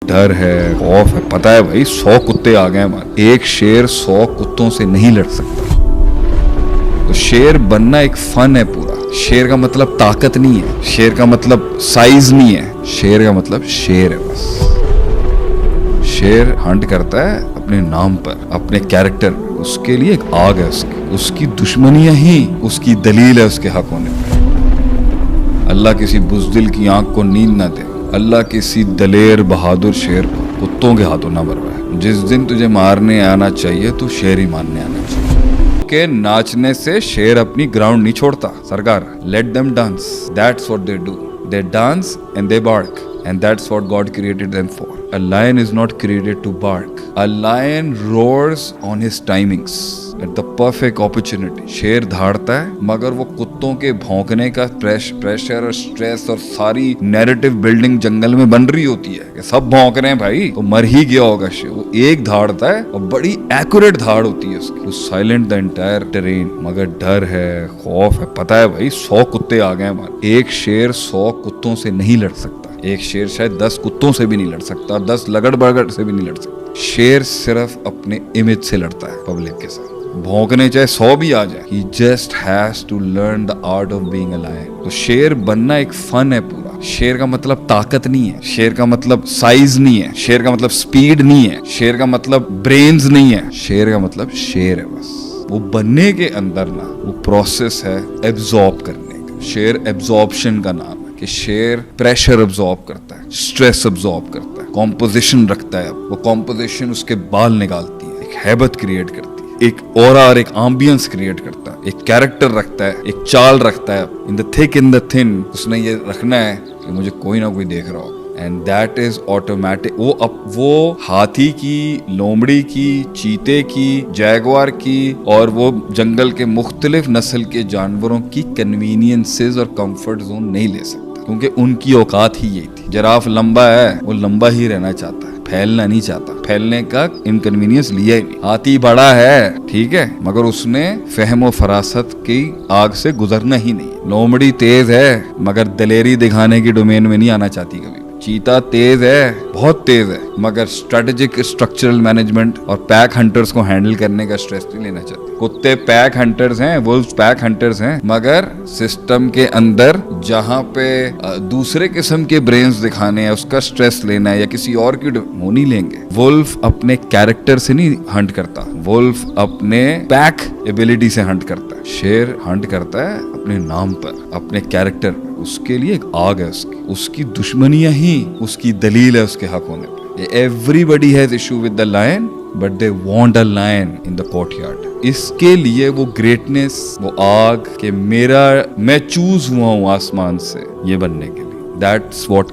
डर है, खौफ है। पता है भाई 100 कुत्ते आ गए हमारे, एक शेर 100 कुत्तों से नहीं लड़ सकता। तो शेर बनना एक फन है पूरा। शेर का मतलब ताकत नहीं है, शेर का मतलब साइज नहीं है, शेर का मतलब शेर है बस। शेर हंट करता है अपने नाम पर, अपने कैरेक्टर पर। उसके लिए एक आग है उसकी दुश्मनियां ही उसकी दलील है उसके हक होने पर। अल्लाह किसी बुज़दिल की आंख को नींद ना दे, अल्लाह किसी दलेर बहादुर शेर को कुत्तों के हाथों ना मरवाए। जिस दिन तुझे मारने आना चाहिए तो शेर ही मारने आना चाहिए। के नाचने से शेर अपनी ग्राउंड नहीं छोड़ता सरकार। Let them dance, that's what they do. They dance and they bark, and that's what God created them for. A lion is not created to bark. A lion roars on his timings at the perfect opportunity. शेर धाड़ता है मगर वो कुत्तों के भौंकने का pressure और stress और सारी नैरेटिव बिल्डिंग जंगल में बन रही होती है कि सब भौंक रहे हैं भाई, तो मर ही गया होगा शेर। वो एक धाड़ता है और बड़ी एक्यूरेट धाड़ होती है उसकी, साइलेंट द एंटायर टेरेन। मगर डर है, खौफ है। पता है भाई 100 कुत्ते आ गए हमारे, एक शेर 100 कुत्तों से नहीं लड़ सकता। एक शेर शायद 10 कुत्तों से भी नहीं लड़ सकता, 10 लगड़ बगड़ से भी नहीं लड़ सकता। शेर सिर्फ अपने इमेज से लड़ता है पब्लिक के साथ। भौंकने चाहे 100 भी आ जाए, he just has to learn the art of being a lion. तो शेर बनना एक फन है पूरा। शेर का मतलब ताकत नहीं है, शेर का मतलब साइज नहीं है, शेर का मतलब स्पीड नहीं है, शेर का मतलब ब्रेन्स नहीं है, शेर का मतलब शेर है बस। वो बनने के अंदर ना वो प्रोसेस है एब्जॉर्ब करने का। शेर एब्जॉर्प्शन का नाम है कि शेर प्रेशर एब्जॉर्ब करता है, स्ट्रेस एब्जॉर्ब करता है, कॉम्पोजिशन रखता है। वो कॉम्पोजिशन उसके बाल निकालती है, एक हैबिट क्रिएट करती है, एक ऑरा और एक एम्बियंस क्रिएट करता है, एक कैरेक्टर रखता है, एक चाल रखता है। In the thick in the thin उसने ये रखना है कि मुझे कोई ना कोई देख रहा हो, एंड दैट इज ऑटोमेटिक। वो हाथी की, लोमड़ी की, चीते की, जैगवार की और वो जंगल के मुख्तलिफ नस्ल के जानवरों की कन्वीनियंसेस और कंफर्ट जोन नहीं ले सकता, क्योंकि उनकी औकात ही यही थी। जिराफ लंबा है, वो लंबा ही रहना चाहता है, फैलना नहीं चाहता, फैलने का इनकन्वीनियंस लिया ही नहीं। हाथी बड़ा है ठीक है, मगर उसने फहम और फरासत की आग से गुजरना ही नहीं। लोमड़ी तेज है मगर दलेरी दिखाने की डोमेन में नहीं आना चाहती कभी। चीता तेज है, बहुत तेज है, मगर स्ट्रेटेजिक स्ट्रक्चरल मैनेजमेंट और पैक हंटर्स को हैंडल करने का स्ट्रेस नहीं लेना चाहते। कुत्ते पैक हंटर्स हैं, वुल्व्स पैक हंटर्स हैं, मगर सिस्टम के अंदर जहां पे दूसरे किस्म के ब्रेन्स दिखाने हैं, उसका स्ट्रेस लेना है या किसी और की वो नहीं लेंगे। वुल्फ अपने कैरेक्टर से नहीं हंट करता, वुल्फ अपने पैक एबिलिटी से हंट करता है। शेर हंट करता है अपने नाम पर, अपने कैरेक्टर पर। उसके लिए एक आग है उसकी दुश्मनियां ही उसकी दलील है उसके हक होने पर। Everybody has issue with the lion but they want a lion in the courtyard. इसके लिए वो ग्रेटनेस, वो आग कि मैं चूज हुआ हूँ आसमान से ये बनने के लिए। That's what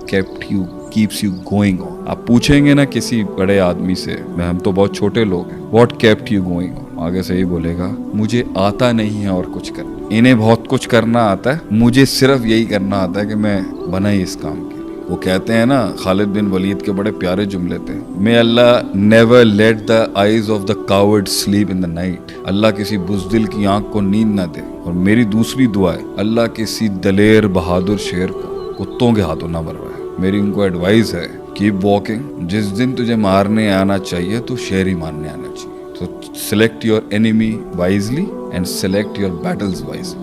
keeps you going on. आप पूछेंगे ना किसी बड़े आदमी से, हम तो बहुत छोटे लोग हैं, what kept you going on, आगे से ही बोलेगा मुझे आता नहीं है और कुछ करना। इन्हें बहुत कुछ करना आता है, मुझे सिर्फ यही करना आता है कि मैं बना ही इस काम के लिए। वो कहते हैं ना, खालिद बिन वलीद के बड़े प्यारे जुमले थे, may Allah never let the eyes of the coward sleep in the night. Allah किसी बुज़दिल की आंख को नींद ना दे। और मेरी दूसरी दुआ है, अल्लाह किसी दलेर बहादुर शेर को कुत्तों के हाथों ना मरवाए। मेरी उनको एडवाइस है, कीप वॉकिंग। जिस दिन तुझे मारने आना चाहिए तो शेर ही मारने आना चाहिए। So select your enemy wisely and select your battles wisely.